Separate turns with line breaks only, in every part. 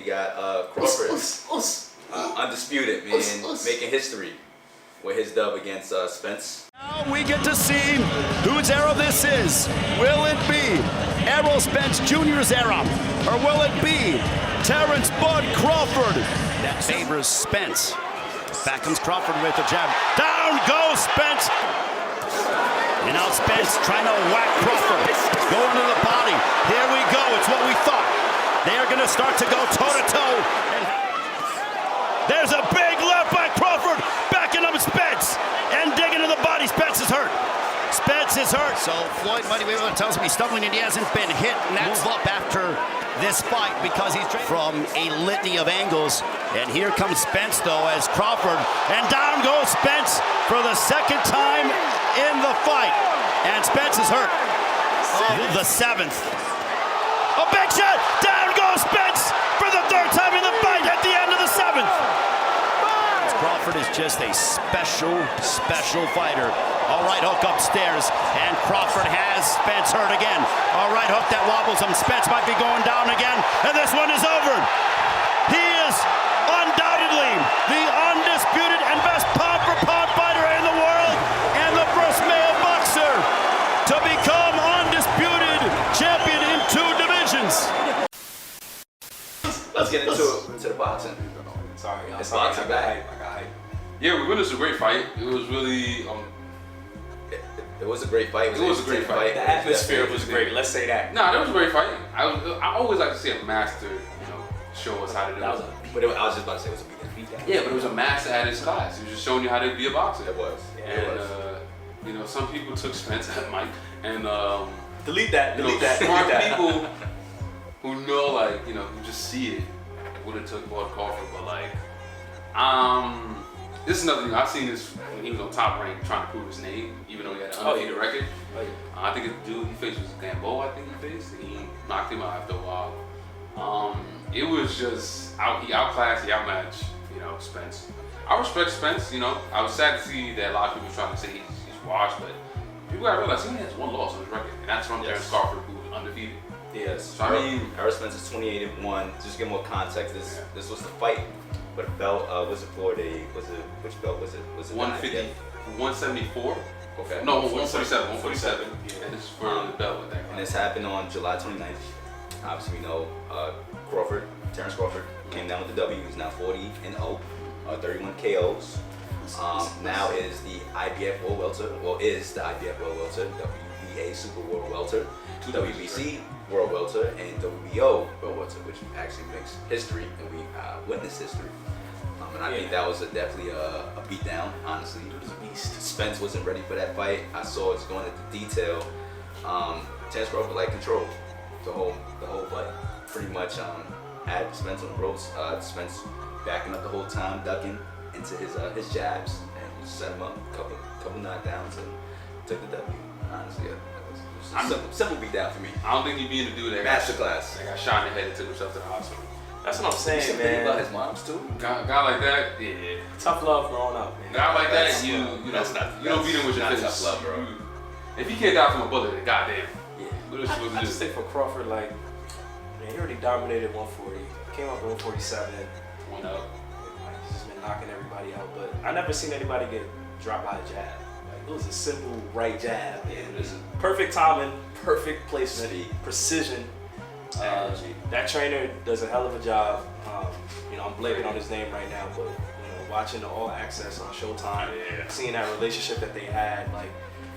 got Crawford, undisputed, man, making history with his dub against Spence.
Now we get to see whose era this is. Will it be Errol Spence Jr.'s era, or will it be Terrence Bud Crawford? That favors Spence. Back comes Crawford with the jab. Down goes Spence. And now Spence trying to whack Crawford. Going to the body. Here we go. It's what we thought. They are going to start to go toe-to-toe. There's a big left by Crawford. Backing up Spence. And digging to the body. Spence is hurt. Spence is hurt. So Floyd Mayweather tells me he's stumbling and he hasn't been hit. And that's up after this fight because he's from a litany of angles. And here comes Spence, though, as Crawford. And down goes Spence for the second time in the fight. And Spence is hurt. The seventh. A big shot. Down goes Spence for the third time in the fight at the end of the seventh. Crawford is just a special fighter. All right, hook upstairs. And Crawford has Spence hurt again. All right, hook that wobbles him. Spence might be going down again. And this one is over. He is undoubtedly the undisputed and best pound-for-pound fighter in the world, and the first male boxer to become undisputed champion in 2 divisions.
Let's get into the boxing.
Sorry,
It's boxing back.
I got hype.
Yeah, we witnessed a great fight. It was really,
It was a great fight.
It was a great fight.
The atmosphere was great. Let's say that.
nah, that was a great fight. I always like to see a master, show us how to do it.
But I was just about to say it was a beatdown.
Yeah, but it was a master at his class. He was just showing you how to be a boxer.
It was.
And some people took Spence at Mike, and
Delete that.
smart people who know, who just see it, would have took Bud Crawford. But this is nothing. I've seen this when he was on Top Rank trying to prove his name, even though he had an undefeated record. I think the dude he faced was Gamboa. I think he faced, and he knocked him out after a while. It was just he outclassed, he outmatched, Spence. I respect Spence. I was sad to see that a lot of people were trying to say he's washed, but people gotta realize he has 1 loss on his record, and that's from Terrence Crawford, who was undefeated.
Yes.
So I mean,
Errol Spence is 28-1. Just to give more context, this was the fight, but the belt was it for which belt was it? Was it
150, 174?
Okay.
No, 147. 147. Yeah, this is for the belt with that.
And this happened on July 29th. Obviously, we know Terrence Crawford came down with the W. He's now 40-0, 31 KOs. Now is the IBF World Welter, is the IBF World Welter, WBA Super World Welter, WBC World Welter, and WBO World Welter, which actually makes history, and we witnessed history. And I think that was definitely a beatdown, honestly. It was a beast. Spence wasn't ready for that fight. I saw it's going into detail. Terrence Crawford control the whole fight. Pretty much had Spence on the ropes. Spence backing up the whole time, ducking into his jabs, and just set him up. Couple knockdowns and took the W. Honestly, it was a simple beatdown for me.
I don't think he'd be in the dude that
Masterclass.
got shot in the head and took himself to the hospital.
That's what I'm saying,
Think about
man.
his moms too.
Guy like that, yeah.
Tough love growing up, man.
Guy like that, you don't beat him with your
That's
fists.
tough love, bro.
If he can't die from a bullet, then goddamn.
Yeah.
What else you supposed
I
to
just
do?
think for Crawford, man, he already dominated 140. Came up at 147.
One out.
He's just been knocking everybody out, but I never seen anybody get dropped by a jab. It was a simple right jab.
Yeah, it is.
Perfect timing, perfect placement,
Speed.
precision. That trainer does a hell of a job. I'm blaming on his name right now, but watching the All Access on Showtime, seeing that relationship that they had,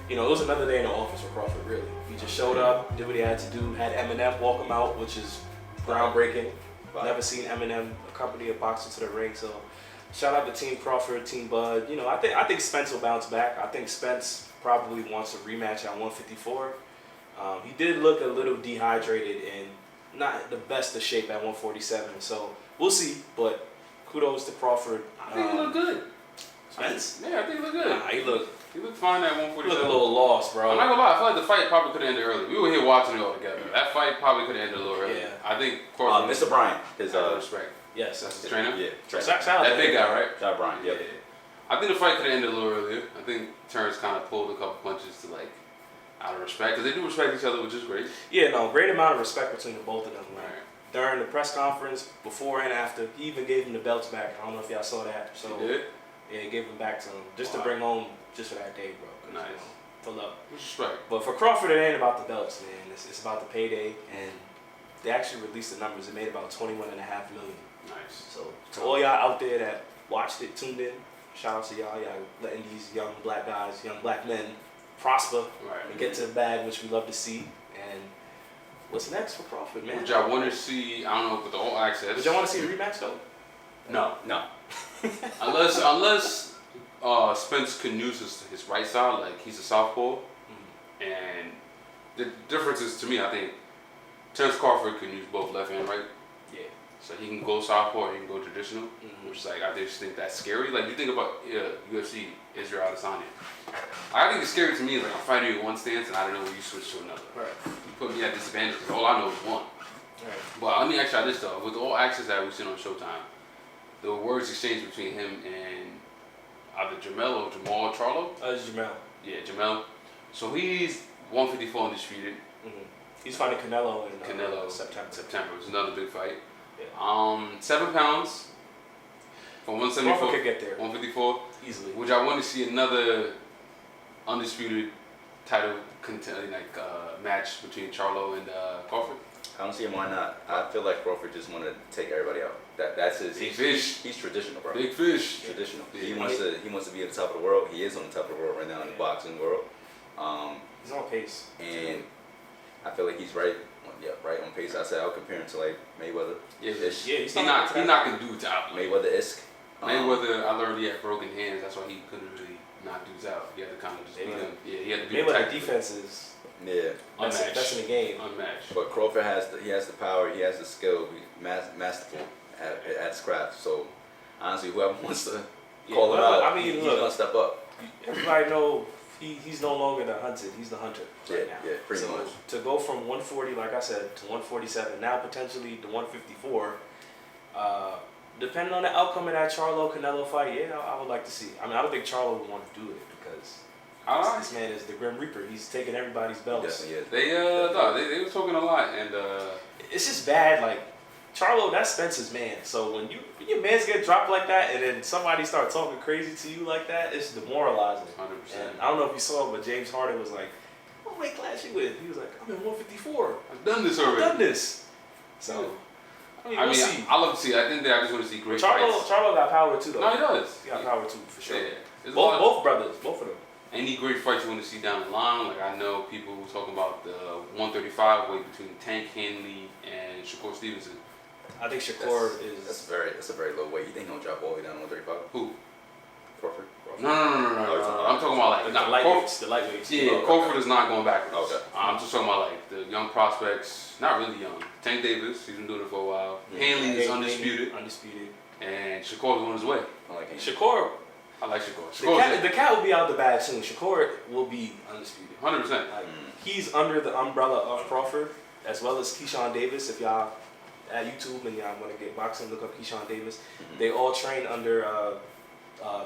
it was another day in the office for Crawford. Really, he just showed up, did what he had to do, had Eminem walk him out, which is groundbreaking. Never seen Eminem accompany a boxer to the ring, so shout out to Team Crawford, Team Bud. I think Spence will bounce back. I think Spence probably wants a rematch at 154. He did look a little dehydrated and not the best of shape at 147, so we'll see. But kudos to Crawford.
I think he looked good.
Spence?
Yeah, I think he looked good.
He
He looked fine at 147.
looked a little lost, bro.
I'm not gonna lie, I feel like the fight probably could have ended early. We were here watching it all together. That fight probably could have ended a little early.
Yeah.
I think Crawford.
Mr. Bryan, his
respect.
Yes,
That's his trainer.
Yeah,
Shout out
That
to
big
him.
guy, right?
John Bryan. Yep.
I think the fight could have ended a little earlier. I think Terrence kind of pulled a couple punches to out of respect, because they do respect each other, which is great.
Yeah, no, great amount of respect between the both of them.
Right.
during the press conference, before and after, he even gave him the belts back. I don't know if y'all saw that. So
He did?
yeah, he gave them back to him just to bring home just for that day, bro. 'Cause,
Nice.
Full up.
Respect.
But for Crawford, it ain't about the belts, man. It's about the payday, and they actually released the numbers. It made about 21.5 million.
Nice.
So to all y'all out there that watched it, tuned in, shout out to y'all. Y'all letting these young black guys, young black men prosper
Right.
and get to the bag, which we love to see. And what's next for Crawford, man?
Would y'all want to see, I don't know, with the All Access?
Would y'all want to see a rematch though?
No.
No.
Unless Spence can use his right side, like he's a southpaw. And the difference is, to me, I think Terrence Crawford can use both left and right.
Yeah.
So he can go southpaw or he can go traditional,
Mhm.
which is like, I just think that's scary. Like, you think about UFC, Israel Adesanya. I think it's scary to me, like I'm fighting you in one stance and I don't know when you switch to another.
Right.
You put me at disadvantage because all I know is one.
Right.
But let me ask y'all this though, with all access that we've seen on Showtime, the words exchanged between him and either Jamal Charlo?
It's Jamel.
Yeah, Jamel. So he's 154 undisputed.
He's fighting Canelo in
Canelo
September.
It's another big fight.
Yeah.
7 pounds from 174.
Crawford could get there
154.
easily.
Would y'all want to see another undisputed title match between Charlo and Crawford?
I don't see him. Why not? I feel like Crawford just want to take everybody out. That's his.
Big fish.
He's traditional, bro.
Big fish.
He's traditional.
Yeah.
He wants to be at the top of the world. He is on the top of the world right now in the boxing world.
He's on pace.
And I feel like he's right on pace. I said I would compare him to like Mayweather.
Yeah,
he's
he's
not-
knocking dudes out.
Mayweather-esque.
Mayweather, I learned he had broken hands. That's why he couldn't really knock dudes out. He had to kind of just beat them. Yeah, he had to beat
Mayweather defense is
Yeah.
best in the game.
Unmatched.
But Crawford has the power. He has the skill. He's masterful at his craft. So honestly, whoever wants to call him out,
I mean,
he's
look,
gonna step up.
everybody know he's no longer the hunted. He's the hunter right now.
Yeah, pretty
so
much.
to go from 140, like I said, to 147, now potentially to 154. Depending on the outcome of that Charlo Canelo fight, yeah, I would like to see. I mean, I don't think Charlo would want to do it because this man is the Grim Reaper. He's taking everybody's belts.
Definitely is.
They were talking a lot, and
It's just bad. Like Charlo, that's Spence's man. So when your mans get dropped like that, and then somebody start talking crazy to you like that, it's demoralizing.
100%.
And I don't know if you saw, but James Harden was like, "What weight class you with?" He was like, "I'm in 154.
I've done this
I've
already.
done this." So we'll see.
I love to see. I think that I just want to see great
Charlo
fights.
got power too, though.
No, he does.
He got power too, for sure.
Yeah. There's a lot of-
Both brothers, both of them.
Any great fights you want to see down the line? Like I know people who talking about the 135 weight between Tank Hanley and Shakur Stevenson.
I think Shakur
That's a very low weight. You think he'll drop all the way down to 135?
Who?
Crawford?
No. I'm talking about like
the lightweights. The lightweights.
Yeah, Crawford is not going backwards.
Okay.
I'm just talking about like the young prospects, not really young. Tank Davis, he's been doing it for a while. Hanley is undisputed, and Shakur's on his way.
I like him.
Shakur.
I like Shakur.
The cat will be out the bag soon. Shakur will be undisputed.
100%.
Like, he's under the umbrella of Crawford, as well as Keyshawn Davis. If y'all at YouTube and y'all want to get boxing, look up Keyshawn Davis. They all train under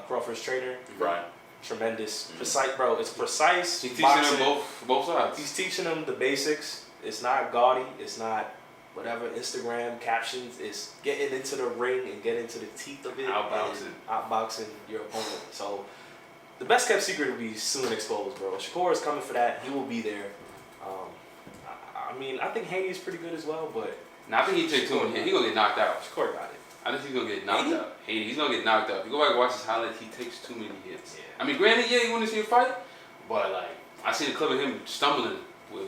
Crawford's trainer.
Brian.
Tremendous, precise, bro. It's precise.
He's teaching
boxing.
them both sides.
He's teaching them the basics. It's not gaudy. It's not whatever Instagram captions. It's getting into the ring and getting into the teeth of it.
Outboxing.
And outboxing your opponent. So the best kept secret will be soon exposed, bro. Shakur is coming for that. He will be there. I mean, I think Haney is pretty good as well, but
Now I think he take 2 in here. He gonna get knocked out.
Shakur got it.
I think he's gonna get knocked out. He's gonna get knocked out. If you go back and watch his highlights, he takes too many hits.
Yeah.
I mean, granted, yeah, you want to see a fight, but like I seen a clip of him stumbling,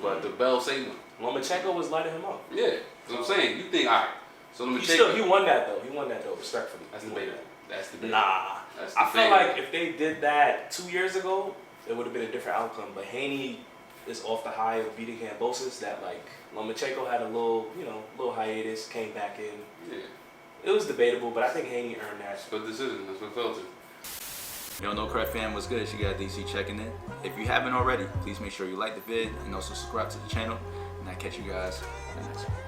but the bell saved him.
Lomachenko was lighting him up.
Yeah, that's what I'm saying. You think, all right, so
He won that though. He won that though, respectfully.
That's
He
the
won
bait.
that.
That's the bait.
Nah.
That's
I feel
debatable.
like if they did that 2 years ago, it would have been a different outcome. But Haney is off the high of beating Kambosos. That like Lomachenko had a little hiatus, came back in.
Yeah,
It was debatable, but I think Haney earned that.
good decision. That's what felt to.
Yo, No Crap fam, what's good? It's your guy DC checking in. If you haven't already, please make sure you like the vid and also subscribe to the channel. And I'll catch you guys in the next one.